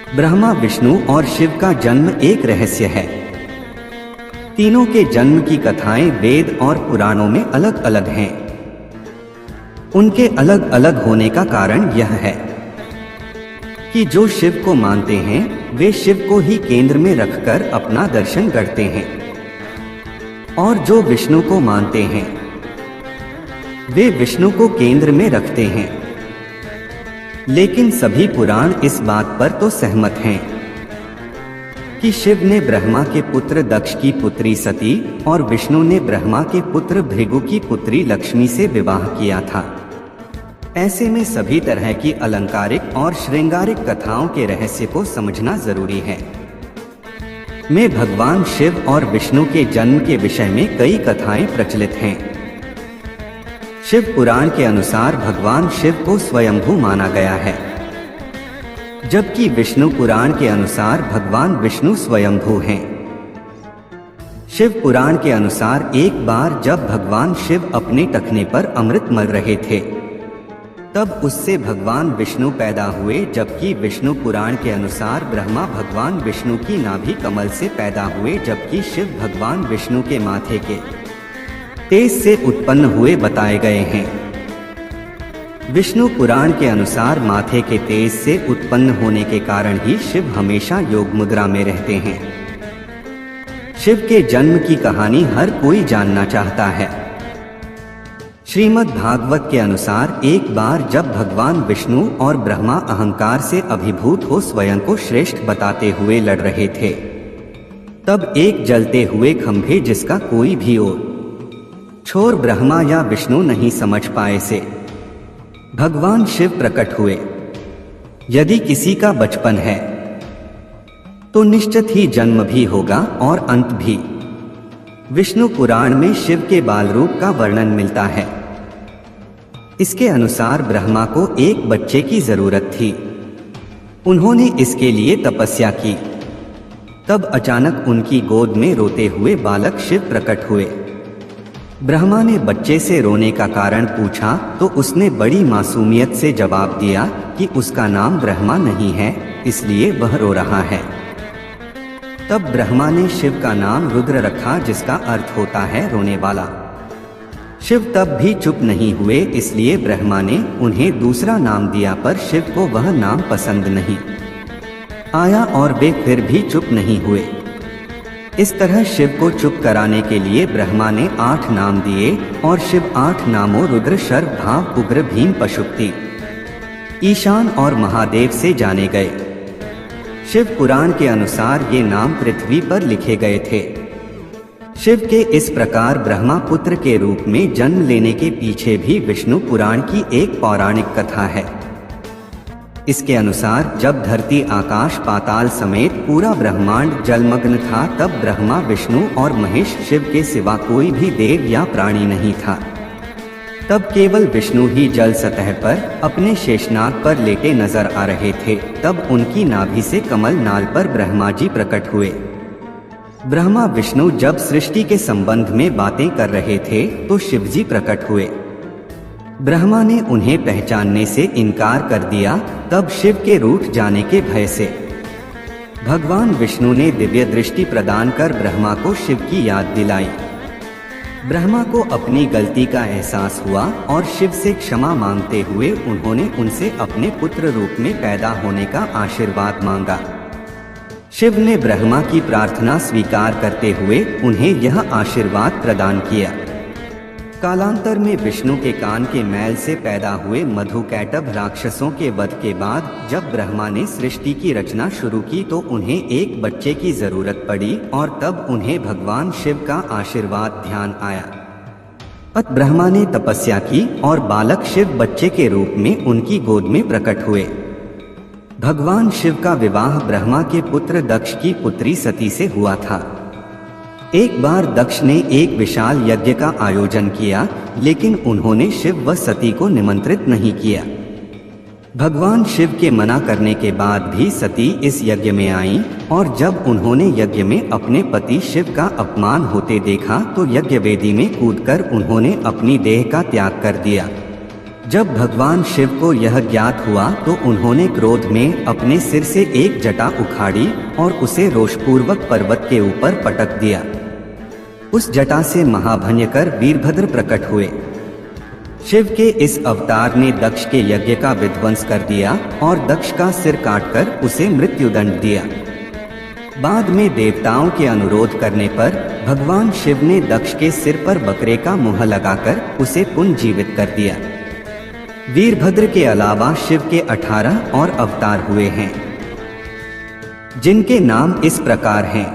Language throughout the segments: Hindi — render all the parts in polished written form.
ब्रह्मा, विष्णु और शिव का जन्म एक रहस्य है। तीनों के जन्म की कथाएं वेद और पुराणों में अलग अलग हैं। उनके अलग अलग होने का कारण यह है कि जो शिव को मानते हैं वे शिव को ही केंद्र में रखकर अपना दर्शन करते हैं, और जो विष्णु को मानते हैं वे विष्णु को केंद्र में रखते हैं। लेकिन सभी पुराण इस बात पर तो सहमत हैं कि शिव ने ब्रह्मा के पुत्र दक्ष की पुत्री सती और विष्णु ने ब्रह्मा के पुत्र भृगु की पुत्री लक्ष्मी से विवाह किया था। ऐसे में सभी तरह की अलंकारिक और श्रृंगारिक कथाओं के रहस्य को समझना जरूरी है। में भगवान शिव और विष्णु के जन्म के विषय में कई कथाएं प्रचलित हैं। शिव पुराण के अनुसार भगवान शिव को स्वयंभू माना गया है, जबकि विष्णु पुराण के अनुसार भगवान विष्णु स्वयंभू हैं। शिव पुराण के अनुसार एक बार जब भगवान शिव अपने टखने पर अमृत मल रहे थे तब उससे भगवान विष्णु पैदा हुए, जबकि विष्णु पुराण के अनुसार ब्रह्मा भगवान विष्णु की नाभि कमल से पैदा हुए, जबकि शिव भगवान विष्णु के माथे के तेज से उत्पन्न हुए बताए गए हैं। विष्णु पुराण के अनुसार माथे के तेज से उत्पन्न होने के कारण ही शिव हमेशा योग मुद्रा में रहते हैं। शिव के जन्म की कहानी हर कोई जानना चाहता है। श्रीमद् भागवत के अनुसार एक बार जब भगवान विष्णु और ब्रह्मा अहंकार से अभिभूत हो स्वयं को श्रेष्ठ बताते हुए लड़ रहे थे, तब एक जलते हुए खंभे जिसका कोई भी ओर छोर ब्रह्मा या विष्णु नहीं समझ पाए से भगवान शिव प्रकट हुए। यदि किसी का बचपन है तो निश्चित ही जन्म भी होगा और अंत भी। विष्णु पुराण में शिव के बाल रूप का वर्णन मिलता है। इसके अनुसार ब्रह्मा को एक बच्चे की जरूरत थी। उन्होंने इसके लिए तपस्या की। तब अचानक उनकी गोद में रोते हुए बालक शिव प्रकट हुए। ब्रह्मा ने बच्चे से रोने का कारण पूछा तो उसने बड़ी मासूमियत से जवाब दिया कि उसका नाम ब्रह्मा नहीं है, इसलिए वह रो रहा है। तब ब्रह्मा ने शिव का नाम रुद्र रखा, जिसका अर्थ होता है रोने वाला। शिव तब भी चुप नहीं हुए, इसलिए ब्रह्मा ने उन्हें दूसरा नाम दिया, पर शिव को वह नाम पसंद नहीं आया और वे फिर भी चुप नहीं हुए। इस तरह शिव को चुप कराने के लिए ब्रह्मा ने 8 नाम दिए और शिव 8 नामों रुद्र, शर्व, भाव, उग्र, भीम, पशुपति, ईशान और महादेव से जाने गए। शिव पुराण के अनुसार ये नाम पृथ्वी पर लिखे गए थे। शिव के इस प्रकार ब्रह्मा पुत्र के रूप में जन्म लेने के पीछे भी विष्णु पुराण की एक पौराणिक कथा है। इसके अनुसार जब धरती, आकाश, पाताल समेत पूरा ब्रह्मांड जलमग्न था, तब ब्रह्मा, विष्णु और महेश शिव के सिवा कोई भी देव या प्राणी नहीं था। तब केवल विष्णु ही जल सतह पर अपने शेषनाग पर लेटे नजर आ रहे थे। तब उनकी नाभि से कमल नाल पर ब्रह्मा जी प्रकट हुए। ब्रह्मा विष्णु जब सृष्टि के संबंध में बातें कर रहे थे तो शिवजी प्रकट हुए। ब्रह्मा ने उन्हें पहचानने से इनकार कर दिया। तब शिव के रूठ जाने के भय से भगवान विष्णु ने दिव्य दृष्टि प्रदान कर ब्रह्मा को शिव की याद दिलाई। ब्रह्मा को अपनी गलती का एहसास हुआ और शिव से क्षमा मांगते हुए उन्होंने उनसे अपने पुत्र रूप में पैदा होने का आशीर्वाद मांगा। शिव ने ब्रह्मा की प्रार्थना स्वीकार करते हुए उन्हें यह आशीर्वाद प्रदान किया। कालांतर में विष्णु के कान के मैल से पैदा हुए मधुकैटभ राक्षसों के वध के बाद जब ब्रह्मा ने सृष्टि की रचना शुरू की तो उन्हें एक बच्चे की जरूरत पड़ी और तब उन्हें भगवान शिव का आशीर्वाद ध्यान आया। अत ब्रह्मा ने तपस्या की और बालक शिव बच्चे के रूप में उनकी गोद में प्रकट हुए। भगवान शिव का विवाह ब्रह्मा के पुत्र दक्ष की पुत्री सती से हुआ था। एक बार दक्ष ने एक विशाल यज्ञ का आयोजन किया, लेकिन उन्होंने शिव व सती को निमंत्रित नहीं किया। भगवान शिव के मना करने के बाद भी सती इस यज्ञ में आईं और जब उन्होंने यज्ञ में अपने पति शिव का अपमान होते देखा तो यज्ञ वेदी में कूदकर उन्होंने अपनी देह का त्याग कर दिया। जब भगवान शिव को यह ज्ञात हुआ तो उन्होंने क्रोध में अपने सिर से एक जटा उखाड़ी और उसे रोषपूर्वक पर्वत के ऊपर पटक दिया। उस जटा से महाभयंकर वीरभद्र प्रकट हुए। शिव के इस अवतार ने दक्ष के यज्ञ का विध्वंस कर दिया और दक्ष का सिर काटकर उसे मृत्युदंड दिया। बाद में देवताओं के अनुरोध करने पर भगवान शिव ने दक्ष के सिर पर बकरे का मुंह लगाकर उसे पुनर्जीवित कर दिया। वीरभद्र के अलावा शिव के 18 और अवतार हुए हैं, जिनके नाम इस प्रकार हैं: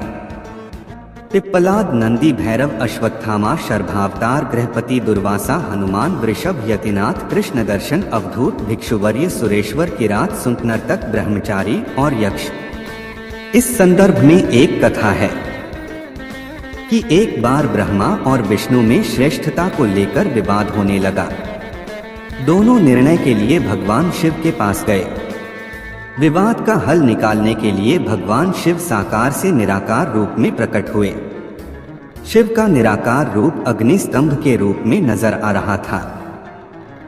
पिप्पलाद, नंदी, भैरव, अश्वत्थामा, शर्भावतार, गृहपति, दुर्वासा, हनुमान, वृषभ, यतिनाथ, कृष्ण दर्शन, अवधूत, भिक्षुवर्य, सुरेश्वर, किरात, सुंकनर्तक, ब्रह्मचारी और यक्ष। इस संदर्भ में एक कथा है कि एक बार ब्रह्मा और विष्णु में श्रेष्ठता को लेकर विवाद होने लगा। दोनों निर्णय के लिए भगवान शिव के पास गए। विवाद का हल निकालने के लिए भगवान शिव साकार से निराकार रूप में प्रकट हुए। शिव का निराकार रूप अग्नि स्तंभ के रूप में नजर आ रहा था।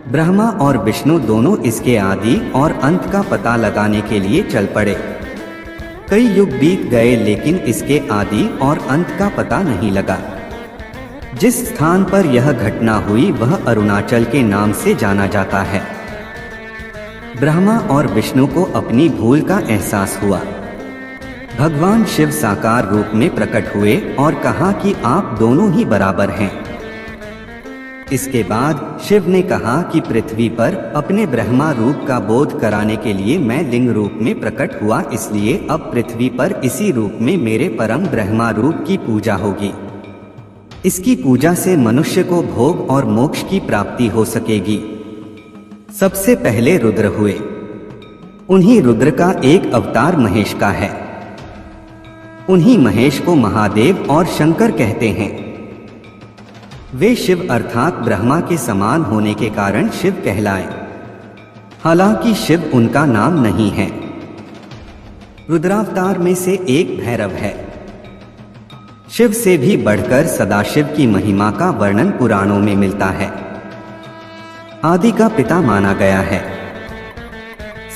ब्रह्मा और विष्णु दोनों इसके आदि और अंत का पता लगाने के लिए चल पड़े। कई युग बीत गए लेकिन इसके आदि और अंत का पता नहीं लगा। जिस स्थान पर यह घटना हुई वह अरुणाचल के नाम से जाना जाता है। ब्रह्मा और विष्णु को अपनी भूल का एहसास हुआ। भगवान शिव साकार रूप में प्रकट हुए और कहा कि आप दोनों ही बराबर हैं। इसके बाद शिव ने कहा कि पृथ्वी पर अपने ब्रह्मा रूप का बोध कराने के लिए मैं लिंग रूप में प्रकट हुआ, इसलिए अब पृथ्वी पर इसी रूप में मेरे परम ब्रह्मा रूप की पूजा होगी। इसकी पूजा से मनुष्य को भोग और मोक्ष की प्राप्ति हो सकेगी। सबसे पहले रुद्र हुए। उन्हीं रुद्र का एक अवतार महेश का है। उन्हीं महेश को महादेव और शंकर कहते हैं। वे शिव अर्थात ब्रह्मा के समान होने के कारण शिव कहलाए। हालांकि शिव उनका नाम नहीं है। रुद्रावतार में से एक भैरव है। शिव से भी बढ़कर सदाशिव की महिमा का वर्णन पुराणों में मिलता है। आदि का पिता माना गया है।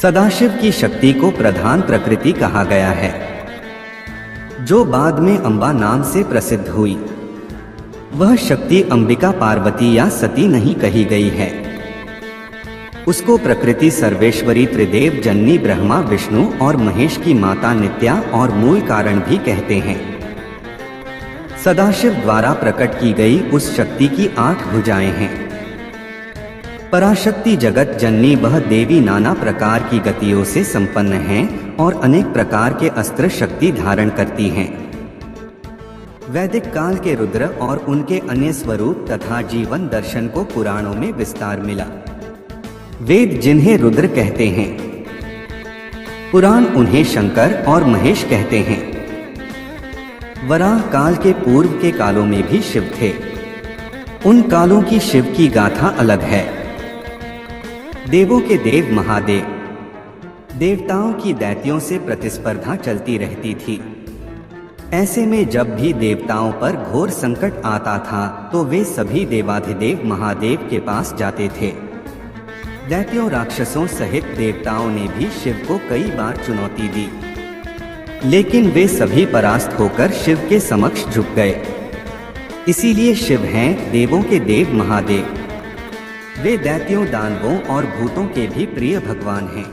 सदाशिव की शक्ति को प्रधान प्रकृति कहा गया है, जो बाद में अंबा नाम से प्रसिद्ध हुई। वह शक्ति अंबिका, पार्वती या सती नहीं कही गई है। उसको प्रकृति सर्वेश्वरी, त्रिदेव जननी, ब्रह्मा, विष्णु और महेश की माता नित्या और मूल कारण भी कहते हैं। सदाशिव द्वारा प्रकट की गई उस शक्ति की 8 भुजाएं हैं। पराशक्ति जगत जननी वह देवी नाना प्रकार की गतियों से संपन्न हैं और अनेक प्रकार के अस्त्र शक्ति धारण करती हैं। वैदिक काल के रुद्र और उनके अन्य स्वरूप तथा जीवन दर्शन को पुराणों में विस्तार मिला। वेद जिन्हें रुद्र कहते हैं, पुराण उन्हें शंकर और महेश कहते हैं। वराह काल के पूर्व के कालों में भी शिव थे। उन कालों की शिव की गाथा अलग है। देवों के देव महादेव, देवताओं की दैत्यों से प्रतिस्पर्धा चलती रहती थी। ऐसे में जब भी देवताओं पर घोर संकट आता था तो वे सभी देवाधिदेव महादेव के पास जाते थे। दैत्यों, राक्षसों सहित देवताओं ने भी शिव को कई बार चुनौती दी, लेकिन वे सभी परास्त होकर शिव के समक्ष झुक गए। इसीलिए शिव हैं देवों के देव महादेव। वे दैत्यों, दानवों और भूतों के भी प्रिय भगवान हैं।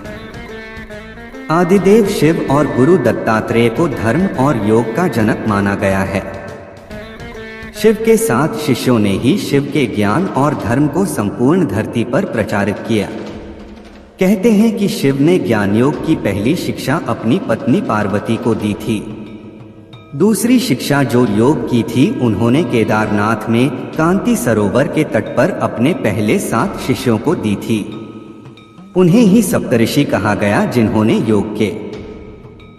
आदिदेव शिव और गुरु दत्तात्रेय को धर्म और योग का जनक माना गया है। शिव के 7 शिष्यों ने ही शिव के ज्ञान और धर्म को संपूर्ण धरती पर प्रचारित किया। कहते हैं कि शिव ने ज्ञान योग की पहली शिक्षा अपनी पत्नी पार्वती को दी थी। दूसरी शिक्षा जो योग की थी उन्होंने केदारनाथ में कांति सरोवर के तट पर अपने पहले 7 शिष्यों को दी थी। उन्हें ही सप्तऋषि कहा गया, जिन्होंने योग के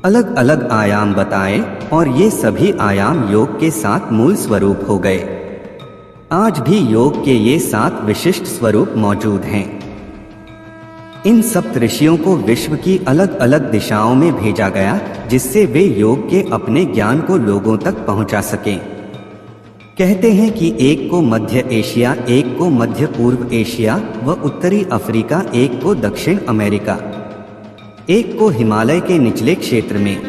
अलग अलग आयाम बताए और ये सभी आयाम योग के 7 मूल स्वरूप हो गए। आज भी योग के ये 7 विशिष्ट स्वरूप मौजूद हैं। इन सप्तऋषियों को विश्व की अलग अलग दिशाओं में भेजा गया, जिससे वे योग के अपने ज्ञान को लोगों तक पहुंचा सकें। कहते हैं कि एक को मध्य एशिया, एक को मध्य पूर्व एशिया व उत्तरी अफ्रीका, एक को दक्षिण अमेरिका, एक को हिमालय के निचले क्षेत्र में,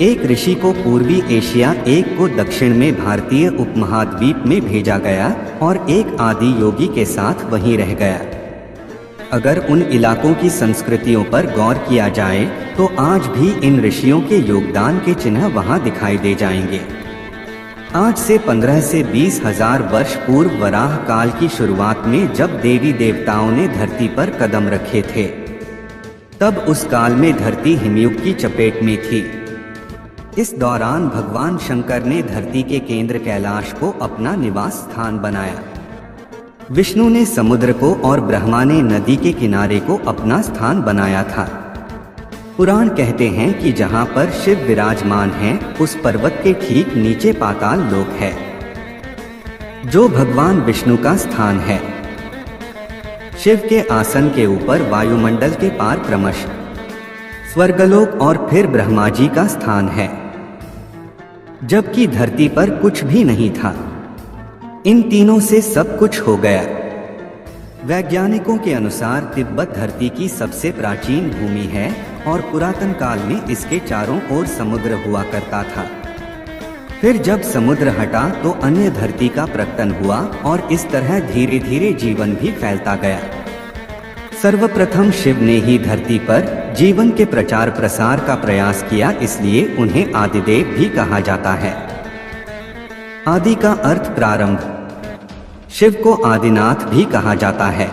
एक ऋषि को पूर्वी एशिया, एक को दक्षिण में भारतीय उपमहाद्वीप में भेजा गया और एक आदि योगी के साथ वहीं रह गया। अगर उन इलाकों की संस्कृतियों पर गौर किया जाए तो आज भी इन ऋषियों के योगदान के चिन्ह वहां दिखाई दे जाएंगे। आज से 15 से 20 हजार वर्ष पूर्व वराह काल की शुरुआत में जब देवी देवताओं ने धरती पर कदम रखे थे, तब उस काल में धरती हिमयुग की चपेट में थी। इस दौरान भगवान शंकर ने धरती के केंद्र कैलाश को अपना निवास स्थान बनाया। विष्णु ने समुद्र को और ब्रह्मा ने नदी के किनारे को अपना स्थान बनाया था। पुराण कहते हैं कि जहाँ पर शिव विराजमान हैं, उस पर्वत के ठीक नीचे पाताल लोक है, जो भगवान विष्णु का स्थान है। शिव के आसन के ऊपर वायुमंडल के पार क्रमशः स्वर्गलोक और फिर ब्रह्मा जी का स्थान है, जबकि धरती पर कुछ भी नहीं था। इन तीनों से सब कुछ हो गया। वैज्ञानिकों के अनुसार तिब्बत धरती की सबसे प्राचीन भूमि है और पुरातन काल में इसके चारों ओर समुद्र हुआ करता था। फिर जब समुद्र हटा तो अन्य धरती का प्रकटन हुआ और इस तरह धीरे धीरे जीवन भी फैलता गया। सर्वप्रथम शिव ने ही धरती पर जीवन के प्रचार प्रसार का प्रयास किया, इसलिए उन्हें आदिदेव भी कहा जाता है। आदि का अर्थ प्रारंभ। शिव को आदिनाथ भी कहा जाता है।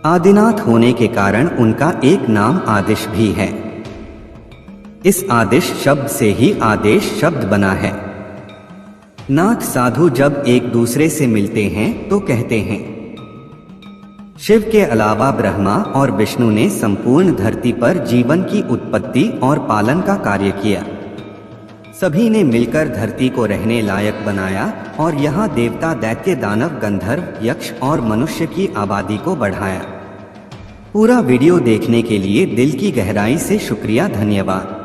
आदिनाथ होने के कारण उनका एक नाम आदिश भी है। इस आदिश शब्द से ही आदेश शब्द बना है। नाथ साधु जब एक दूसरे से मिलते हैं तो कहते हैं। शिव के अलावा ब्रह्मा और विष्णु ने संपूर्ण धरती पर जीवन की उत्पत्ति और पालन का कार्य किया। सभी ने मिलकर धरती को रहने लायक बनाया और यहाँ देवता, दैत्य, दानव, गंधर्व, यक्ष और मनुष्य की आबादी को बढ़ाया। पूरा वीडियो देखने के लिए दिल की गहराई से शुक्रिया, धन्यवाद।